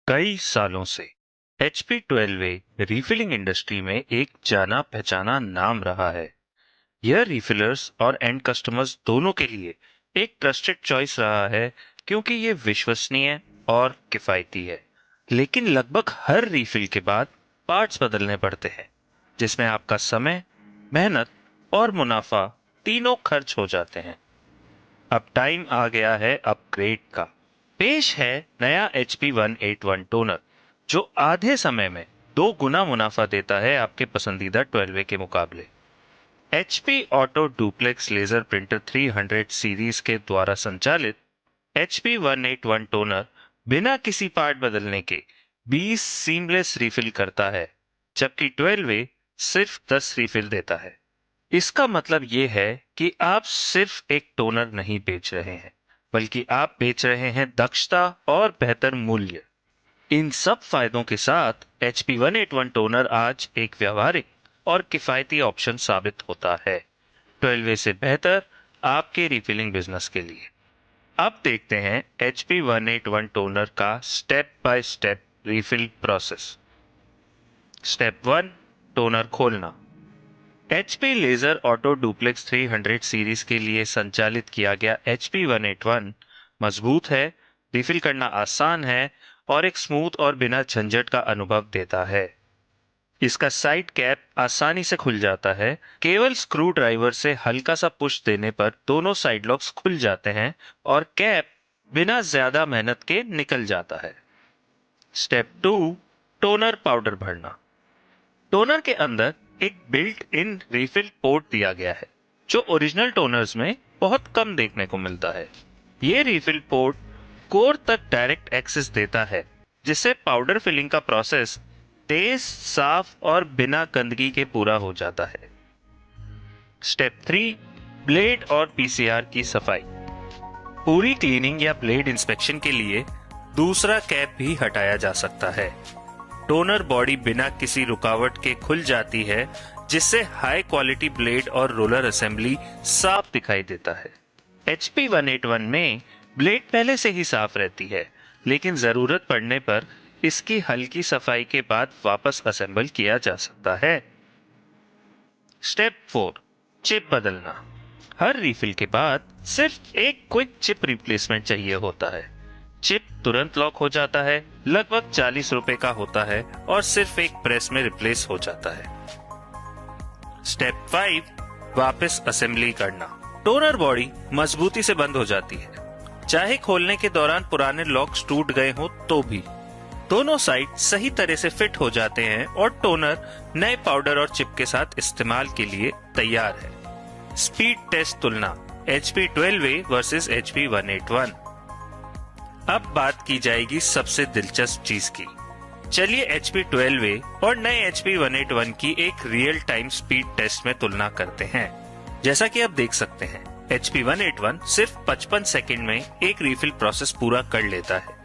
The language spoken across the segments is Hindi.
कई सालों से HP 12A रिफिलिंग इंडस्ट्री में एक जाना पहचाना नाम रहा है। यह रिफिलर्स और एंड कस्टमर्स दोनों के लिए एक ट्रस्टेड चॉइस रहा है क्योंकि ये विश्वसनीय और किफायती है। लेकिन लगभग हर रिफिल के बाद पार्ट्स बदलने पड़ते हैं, जिसमें आपका समय, मेहनत और मुनाफा तीनों खर्च हो जाते हैं। अब टाइम आ गया है अपग्रेड का। पेश है नया HP 181 टोनर, जो आधे समय में 2 गुना मुनाफा देता है आपके पसंदीदा 12A के मुकाबले। HP auto duplex laser printer 300 series के द्वारा संचालित HP 181 टोनर बिना किसी पार्ट बदलने के 20 सीमलेस रिफिल करता है, जबकि 12A सिर्फ 10 रिफिल देता है। इसका मतलब ये है कि आप सिर्फ एक टोनर नहीं बेच रहे हैं, बल्कि आप बेच रहे हैं दक्षता और बेहतर मूल्य। इन सब फायदों के साथ HP 181 टोनर आज एक व्यावहारिक और किफायती ऑप्शन साबित होता है, 12A से बेहतर आपके रिफिलिंग बिजनेस के लिए। अब देखते हैं HP 181 टोनर का step by step refill process. Step 1, toner खोलना। HP laser auto duplex 300 series के लिए संचालित किया गया HP 181 मजबूत है, रिफिल करना आसान है और एक स्मूथ और बिना झंझट का अनुभव देता है। इसका साइड कैप आसानी से खुल जाता है। केवल स्क्रू ड्राइवर से हल्का सा पुश देने पर दोनों साइड लॉक्स खुल जाते हैं और कैप बिना ज्यादा मेहनत के निकल जाता है। स्टेप 2, टोनर पाउडर भरना। टोनर के अंदर एक बिल्ट इन रिफिल पोर्ट दिया गया है, जो ओरिजिनल टोनर्स में बहुत कम देखने को मिलता है। ये रिफिल पोर्ट कोर तक डायरेक्ट एक्सेस देता है, जिससे पाउडर फिलिंग का प्रोसेस तेज, साफ और बिना गंदगी के पूरा हो जाता है। स्टेप 3, ब्लेड और PCR की सफाई। पूरी क्लीनिंग या ब्लेड इंस्पेक्शन के लिए दूसरा कैप भी हटाया जा सकता है। टोनर बॉडी बिना किसी रुकावट के खुल जाती है, जिससे हाई क्वालिटी ब्लेड और रोलर असेंबली साफ दिखाई देता है। HP 181 में ब्लेड पहले से ही साफ रहती है, लेकिन जरूरत पड़ने पर इसकी हल्की सफाई के बाद वापस असेंबल किया जा सकता है। स्टेप 4, चिप बदलना। हर रिफिल के बाद सिर्फ एक क्विक चिप रिप्लेसमेंट चाहिए होता है। चिप तुरंत लॉक हो जाता है, लगभग 40 रुपए का होता है और सिर्फ एक प्रेस में रिप्लेस हो जाता है। स्टेप 5, वापस असेंबली करना। टोनर बॉडी मजबूती से बंद हो जाती है, चाहे खोलने के दौरान पुराने लॉक्स टूट गए हो तो भी। दोनों साइड सही तरह से फिट हो जाते हैं और टोनर नए पाउडर और चिप के साथ इस्तेमाल के लिए तैयार है। स्पीड टेस्ट तुलना HP 12A वर्सेस HP 181। अब बात की जाएगी सबसे दिलचस्प चीज की। चलिए HP 12A और नए HP 181 की एक रियल टाइम स्पीड टेस्ट में तुलना करते हैं। जैसा कि आप देख सकते हैं, HP 181 सिर्फ 55 सेकंड में एक रिफिल प्रोसेस पूरा कर लेता है,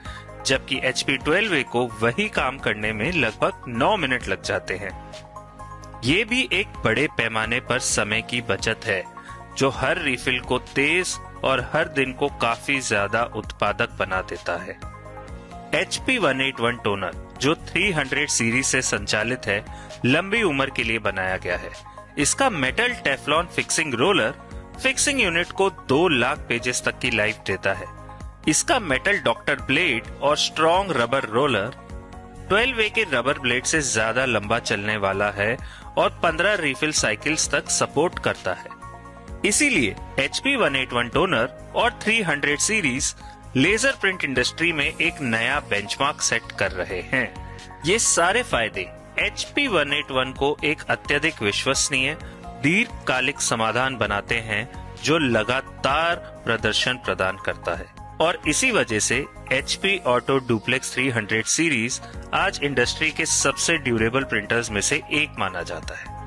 जबकि HP 12A को वही काम करने में लगभग 9 मिनट लग जाते हैं। ये भी एक बड़े पैमाने पर समय की बचत है, जो हर रिफिल को तेज और हर दिन को काफी ज्यादा उत्पादक बना देता है। HP 181 टोनर, जो 300 सीरीज से संचालित है, लंबी उम्र के लिए बनाया गया है। इसका metal Teflon fixing roller fixing unit को 2 लाख पेजेस तक की लाइफ देता है। इसका मेटल डॉक्टर ब्लेड और स्ट्रॉन्ग रबर रोलर 12A के रबर ब्लेड से ज्यादा लंबा चलने वाला है और 15 रिफिल साइकिल्स तक सपोर्ट करता है। इसीलिए HP 181 टोनर और 300 सीरीज लेजर प्रिंट इंडस्ट्री में एक नया बेंचमार्क सेट कर रहे हैं। ये सारे फायदे HP 181 को एक अत्यधिक विश्वसनीय दीर्घकालिक समाधान बनाते हैं, जो लगातार प्रदर्शन प्रदान करता है। और इसी वजह से HP ऑटो डुप्लेक्स 300 सीरीज आज इंडस्ट्री के सबसे ड्यूरेबल प्रिंटर्स में से एक माना जाता है।